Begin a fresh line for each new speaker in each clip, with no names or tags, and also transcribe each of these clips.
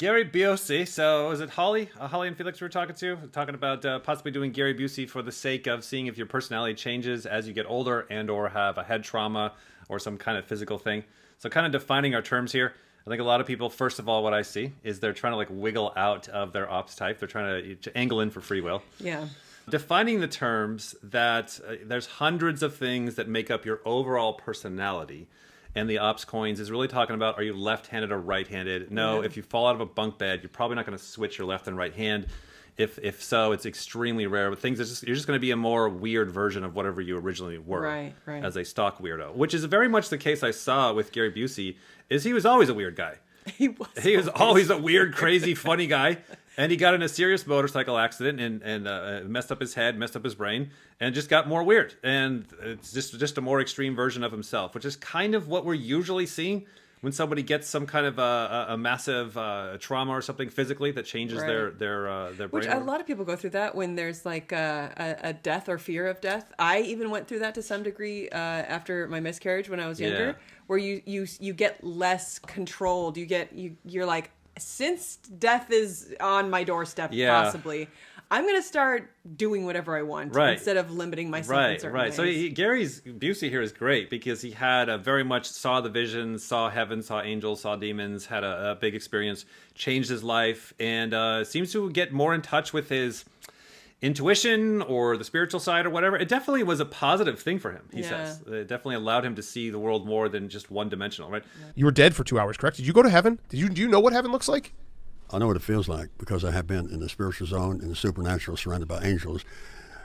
Gary Busey. So was it Holly? Holly and Felix we were talking to? Talking about possibly doing Gary Busey for the sake of seeing if your personality changes as you get older and or have a head trauma or some kind of physical thing. So kind of defining our terms here. I think a lot of people, first of all, what I see is they're trying to like wiggle out of their ops type. They're trying to angle in for free will.
Yeah.
Defining the terms that there's hundreds of things that make up your overall personality. And the ops coins is really talking about, are you left-handed or right-handed? No, if you fall out of a bunk bed, you're probably not going to switch your left and right hand. If so, it's extremely rare. But you're just going to be a more weird version of whatever you originally were
right.
as a stock weirdo, which is very much the case I saw with Gary Busey, is he was always a weird guy. He was always a weird, crazy, funny guy. And he got in a serious motorcycle accident and messed up his head, messed up his brain, and just got more weird. And it's just a more extreme version of himself, which is kind of what we're usually seeing when somebody gets some kind of a massive trauma or something physically that changes their brain.
Which a lot of people go through that when there's like a death or fear of death. I even went through that to some degree after my miscarriage when I was younger, where you get less controlled. You're like, since death is on my doorstep, possibly, I'm going to start doing whatever I want instead of limiting myself in certain ways.
So Gary's Busey here is great because he had very much saw the visions, saw heaven, saw angels, saw demons, had a big experience, changed his life, and seems to get more in touch with his intuition or the spiritual side or whatever. It definitely was a positive thing for him, he says. It definitely allowed him to see the world more than just one-dimensional, right?
You were dead for 2 hours, correct? Did you go to heaven? Do you know what heaven looks like?
I know what it feels like because I have been in the spiritual zone, in the supernatural, surrounded by angels,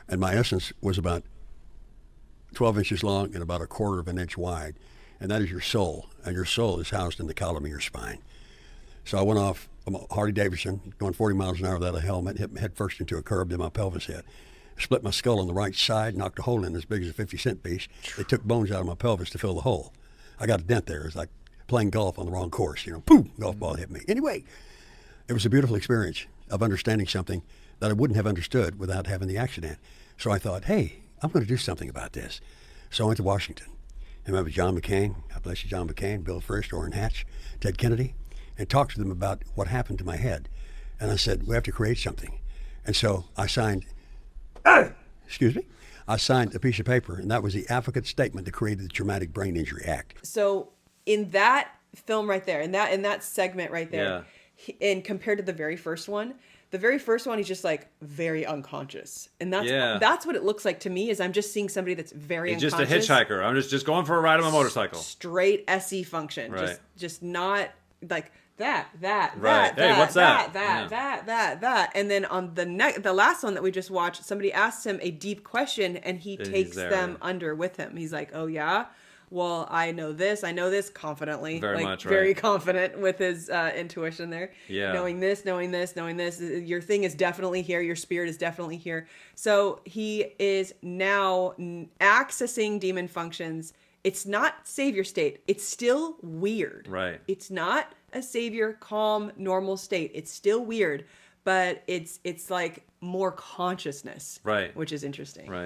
and my essence was about 12 inches long and about a quarter of an inch wide, and that is your soul, and your soul is housed in the column of your spine. So I went off Harley Davidson, going 40 miles an hour without a helmet, hit head first into a curb, then my pelvis hit. Split my skull on the right side, knocked a hole in as big as a 50-cent piece. They took bones out of my pelvis to fill the hole. I got a dent there. It was like playing golf on the wrong course. Boom, golf ball hit me. Anyway, it was a beautiful experience of understanding something that I wouldn't have understood without having the accident. So I thought, hey, I'm going to do something about this. So I went to Washington. I met with John McCain, God bless you, John McCain, Bill Frist, Orrin Hatch, Ted Kennedy, and talked to them about what happened to my head. And I said, we have to create something. And so I signed, I signed a piece of paper, and that was the advocate statement that created the Traumatic Brain Injury Act.
So in that film right there, in that segment right there, and compared to the very first one, he's just like very unconscious. And that's what it looks like to me, is I'm just seeing somebody that's very
unconscious.
Just
a hitchhiker. I'm just going for a ride on my motorcycle.
Straight SE function.
Right.
Just not like that,
what's that?
That. And then on the last one that we just watched, somebody asks him a deep question and he takes them under with him. He's like, oh yeah? Well, I know this confidently. Very confident with his intuition there.
Yeah.
Knowing this. Your thing is definitely here. Your spirit is definitely here. So he is now accessing demon functions. It's not savior state. It's still weird.
Right.
It's not a savior, calm, normal state. It's still weird, but it's like more consciousness.
Right.
Which is interesting.
Right.